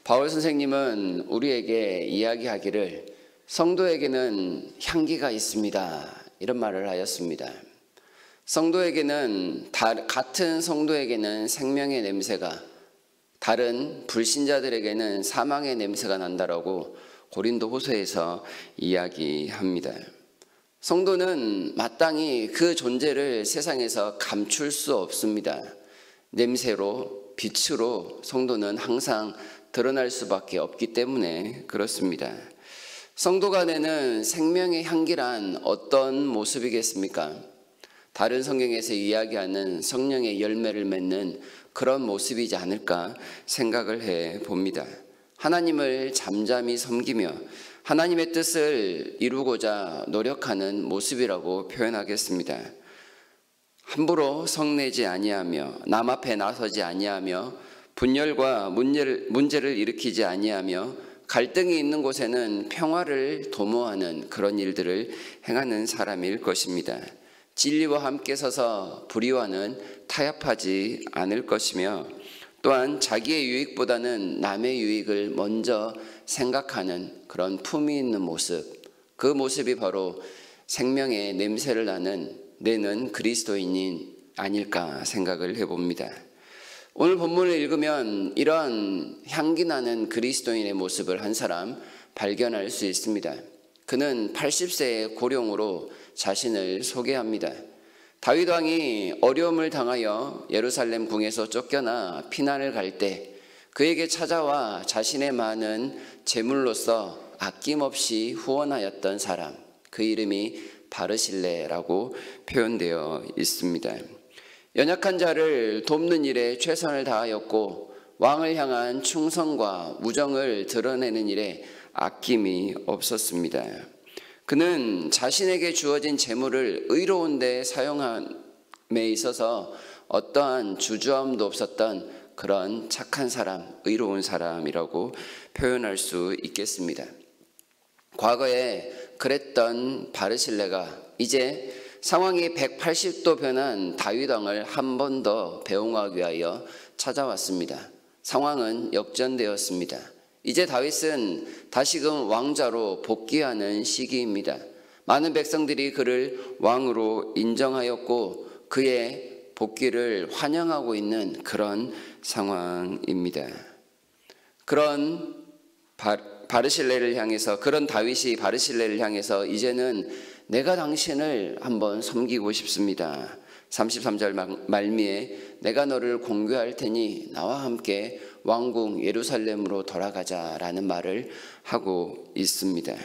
바울 선생님은 우리에게 이야기하기를 성도에게는 향기가 있습니다, 이런 말을 하였습니다. 성도에게는 같은 성도에게는 생명의 냄새가, 다른 불신자들에게는 사망의 냄새가 난다라고 고린도후서에서 이야기합니다. 성도는 마땅히 그 존재를 세상에서 감출 수 없습니다. 냄새로, 빛으로 성도는 항상 드러날 수밖에 없기 때문에 그렇습니다. 성도 간에는 생명의 향기란 어떤 모습이겠습니까? 다른 성경에서 이야기하는 성령의 열매를 맺는 그런 모습이지 않을까 생각을 해 봅니다. 하나님을 잠잠히 섬기며 하나님의 뜻을 이루고자 노력하는 모습이라고 표현하겠습니다. 함부로 성내지 아니하며 남 앞에 나서지 아니하며 분열과 문제를 일으키지 아니하며 갈등이 있는 곳에는 평화를 도모하는 그런 일들을 행하는 사람일 것입니다. 진리와 함께 서서 불의와는 타협하지 않을 것이며 또한 자기의 유익보다는 남의 유익을 먼저 생각하는 그런 품위 있는 모습, 그 모습이 바로 생명의 냄새를 내는 그리스도인이 아닐까 생각을 해봅니다. 오늘 본문을 읽으면 이런 향기 나는 그리스도인의 모습을 한 사람 발견할 수 있습니다. 그는 80세의 고령으로 자신을 소개합니다. 다윗 왕이 어려움을 당하여 예루살렘 궁에서 쫓겨나 피난을 갈 때 그에게 찾아와 자신의 많은 재물로서 아낌없이 후원하였던 사람, 그 이름이 바르실레라고 표현되어 있습니다. 연약한 자를 돕는 일에 최선을 다하였고 왕을 향한 충성과 우정을 드러내는 일에 아낌이 없었습니다. 그는 자신에게 주어진 재물을 의로운 데 사용함에 있어서 어떠한 주저함도 없었던 그런 착한 사람, 의로운 사람이라고 표현할 수 있겠습니다. 과거에 그랬던 바르실레가 이제 상황이 180도 변한 다윗 왕을 한 번 더 배웅하기 위하여 찾아왔습니다. 상황은 역전되었습니다. 이제 다윗은 다시금 왕자로 복귀하는 시기입니다. 많은 백성들이 그를 왕으로 인정하였고 그의 복귀를 환영하고 있는 그런 상황입니다. 그런 바르실레를 향해서, 그런 다윗이 바르실레를 향해서 이제는 내가 당신을 한번 섬기고 싶습니다. 33절 말미에 내가 너를 공개할 테니 나와 함께 왕궁 예루살렘으로 돌아가자라는 말을 하고 있습니다.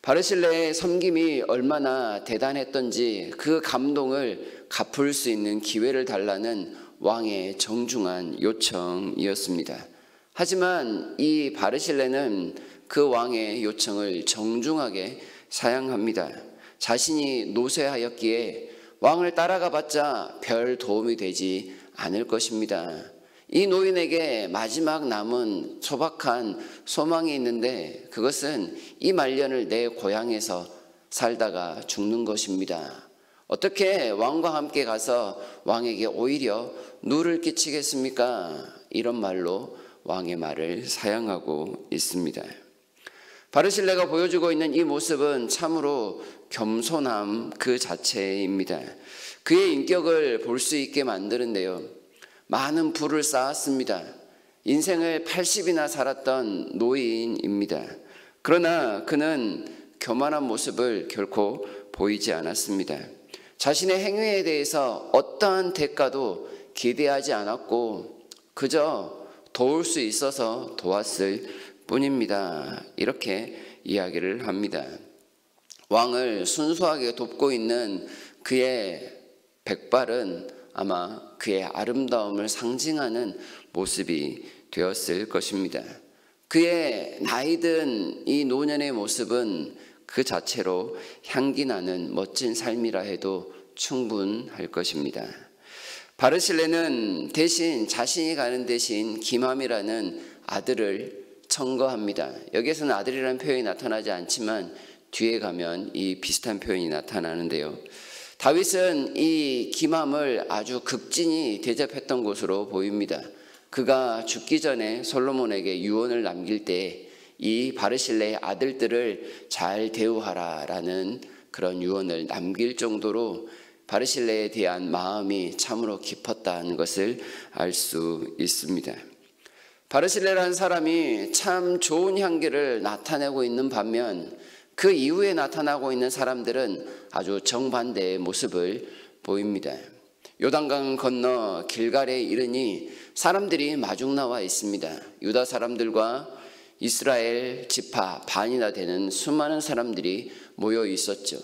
바르실레의 섬김이 얼마나 대단했던지 그 감동을 갚을 수 있는 기회를 달라는 왕의 정중한 요청이었습니다. 하지만 이 바르실레는 그 왕의 요청을 정중하게 사양합니다. 자신이 노쇠하였기에 왕을 따라가 봤자 별 도움이 되지 않을 것입니다. 이 노인에게 마지막 남은 소박한 소망이 있는데 그것은 이 말년을 내 고향에서 살다가 죽는 것입니다. 어떻게 왕과 함께 가서 왕에게 오히려 누를 끼치겠습니까? 이런 말로 왕의 말을 사양하고 있습니다. 바르실레가 보여주고 있는 이 모습은 참으로 겸손함 그 자체입니다. 그의 인격을 볼 수 있게 만드는데요, 많은 부를 쌓았습니다. 인생을 80이나 살았던 노인입니다. 그러나 그는 교만한 모습을 결코 보이지 않았습니다. 자신의 행위에 대해서 어떠한 대가도 기대하지 않았고 그저 도울 수 있어서 도왔을 뿐입니다. 이렇게 이야기를 합니다. 왕을 순수하게 돕고 있는 그의 백발은 아마 그의 아름다움을 상징하는 모습이 되었을 것입니다. 그의 나이든 이 노년의 모습은 그 자체로 향기 나는 멋진 삶이라 해도 충분할 것입니다. 바르실레는 대신 자신이 가는 대신 기맘이라는 아들을 청거합니다. 여기에서는 아들이라는 표현이 나타나지 않지만 뒤에 가면 이 비슷한 표현이 나타나는데요, 다윗은 이 기맘을 아주 극진히 대접했던 것으로 보입니다. 그가 죽기 전에 솔로몬에게 유언을 남길 때 이 바르실레의 아들들을 잘 대우하라라는 그런 유언을 남길 정도로 바르실레에 대한 마음이 참으로 깊었다는 것을 알 수 있습니다. 바르실레라는 사람이 참 좋은 향기를 나타내고 있는 반면 그 이후에 나타나고 있는 사람들은 아주 정반대의 모습을 보입니다. 요단강 건너 길갈에 이르니 사람들이 마중 나와 있습니다. 유다 사람들과 이스라엘 지파 반이나 되는 수많은 사람들이 모여 있었죠.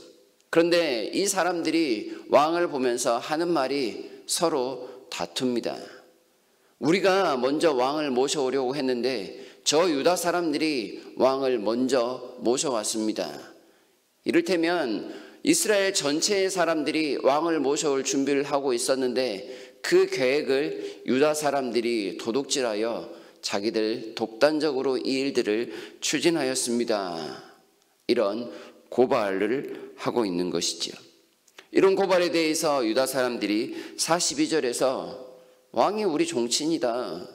그런데 이 사람들이 왕을 보면서 하는 말이 서로 다툽니다. 우리가 먼저 왕을 모셔오려고 했는데 저 유다 사람들이 왕을 먼저 모셔왔습니다. 이를테면 이스라엘 전체의 사람들이 왕을 모셔올 준비를 하고 있었는데 그 계획을 유다 사람들이 도둑질하여 자기들 독단적으로 이 일들을 추진하였습니다. 이런 고발을 하고 있는 것이지요. 이런 고발에 대해서 유다 사람들이 42절에서 왕이 우리 종친이다.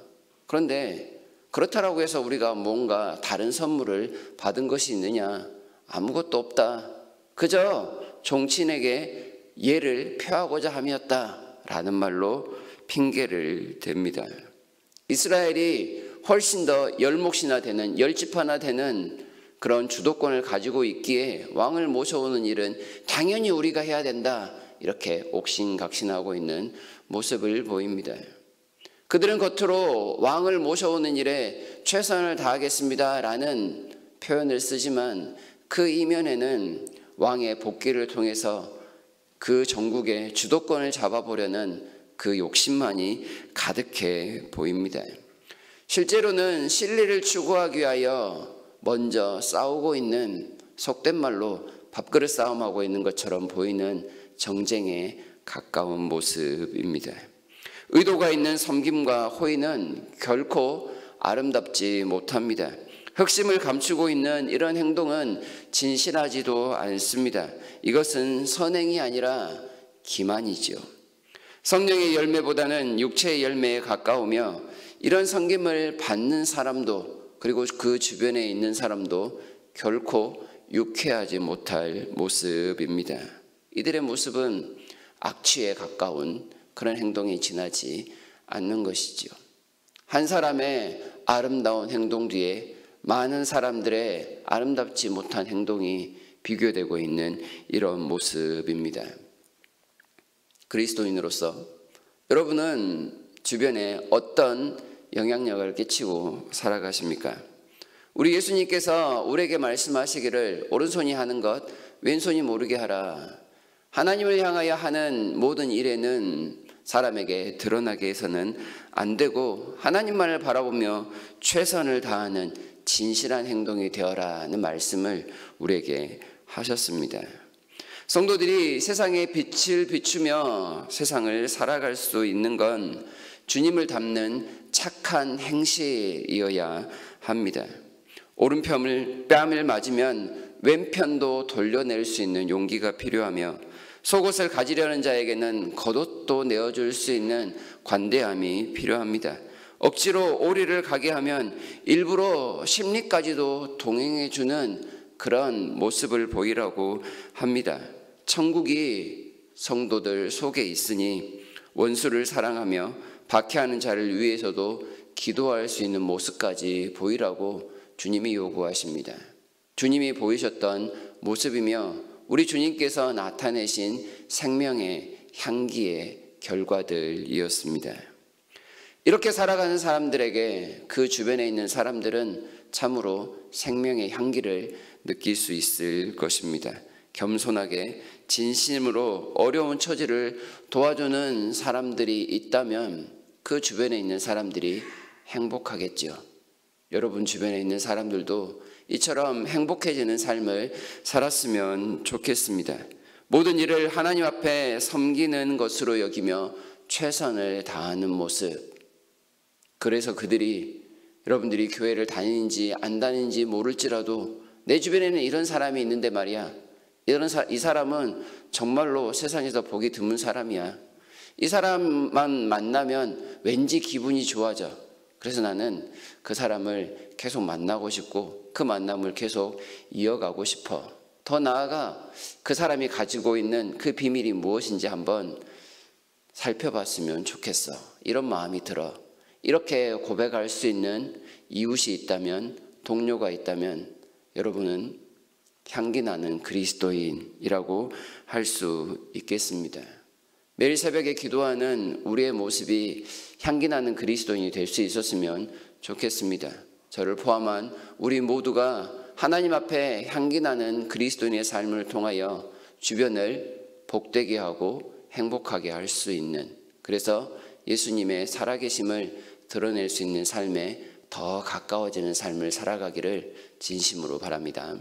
그런데 그렇다라고 해서 우리가 뭔가 다른 선물을 받은 것이 있느냐? 아무것도 없다. 그저 종친에게 예를 표하고자 함이었다라는 말로 핑계를 댑니다. 이스라엘이 훨씬 더 10몫이나 되는 10지파나 되는 그런 주도권을 가지고 있기에 왕을 모셔오는 일은 당연히 우리가 해야 된다. 이렇게 옥신각신하고 있는 모습을 보입니다. 그들은 겉으로 왕을 모셔오는 일에 최선을 다하겠습니다 라는 표현을 쓰지만 그 이면에는 왕의 복귀를 통해서 그 전국의 주도권을 잡아보려는 그 욕심만이 가득해 보입니다. 실제로는 실리를 추구하기 위하여 먼저 싸우고 있는, 속된 말로 밥그릇 싸움하고 있는 것처럼 보이는 정쟁에 가까운 모습입니다. 의도가 있는 섬김과 호의는 결코 아름답지 못합니다. 흑심을 감추고 있는 이런 행동은 진실하지도 않습니다. 이것은 선행이 아니라 기만이죠. 성령의 열매보다는 육체의 열매에 가까우며 이런 섬김을 받는 사람도 그리고 그 주변에 있는 사람도 결코 유쾌하지 못할 모습입니다. 이들의 모습은 악취에 가까운 그런 행동이 지나지 않는 것이지요. 한 사람의 아름다운 행동 뒤에 많은 사람들의 아름답지 못한 행동이 비교되고 있는 이런 모습입니다. 그리스도인으로서 여러분은 주변에 어떤 영향력을 끼치고 살아가십니까? 우리 예수님께서 우리에게 말씀하시기를 오른손이 하는 것 왼손이 모르게 하라. 하나님을 향하여 하는 모든 일에는 사람에게 드러나게 해서는 안 되고 하나님만을 바라보며 최선을 다하는 진실한 행동이 되어라는 말씀을 우리에게 하셨습니다. 성도들이 세상의 빛을 비추며 세상을 살아갈 수 있는 건 주님을 닮는 착한 행실이어야 합니다. 오른편을 뺨을 맞으면 왼편도 돌려낼 수 있는 용기가 필요하며 속옷을 가지려는 자에게는 겉옷도 내어줄 수 있는 관대함이 필요합니다. 억지로 오리를 가게 하면 일부러 심리까지도 동행해주는 그런 모습을 보이라고 합니다. 천국이 성도들 속에 있으니 원수를 사랑하며 박해하는 자를 위해서도 기도할 수 있는 모습까지 보이라고 주님이 요구하십니다. 주님이 보이셨던 모습이며 우리 주님께서 나타내신 생명의 향기의 결과들이었습니다. 이렇게 살아가는 사람들에게 그 주변에 있는 사람들은 참으로 생명의 향기를 느낄 수 있을 것입니다. 겸손하게 진심으로 어려운 처지를 도와주는 사람들이 있다면 그 주변에 있는 사람들이 행복하겠죠. 여러분 주변에 있는 사람들도 이처럼 행복해지는 삶을 살았으면 좋겠습니다. 모든 일을 하나님 앞에 섬기는 것으로 여기며 최선을 다하는 모습. 그래서 그들이 여러분들이 교회를 다니는지 안 다니는지 모를지라도 내 주변에는 이런 사람이 있는데 말이야. 이 사람은 정말로 세상에서 보기 드문 사람이야. 이 사람만 만나면 왠지 기분이 좋아져. 그래서 나는 그 사람을 계속 만나고 싶고 그 만남을 계속 이어가고 싶어. 더 나아가 그 사람이 가지고 있는 그 비밀이 무엇인지 한번 살펴봤으면 좋겠어. 이런 마음이 들어. 이렇게 고백할 수 있는 이웃이 있다면, 동료가 있다면 여러분은 향기 나는 그리스도인이라고 할 수 있겠습니다. 매일 새벽에 기도하는 우리의 모습이 향기 나는 그리스도인이 될 수 있었으면 좋겠습니다. 저를 포함한 우리 모두가 하나님 앞에 향기 나는 그리스도인의 삶을 통하여 주변을 복되게 하고 행복하게 할 수 있는, 그래서 예수님의 살아계심을 드러낼 수 있는 삶에 더 가까워지는 삶을 살아가기를 진심으로 바랍니다.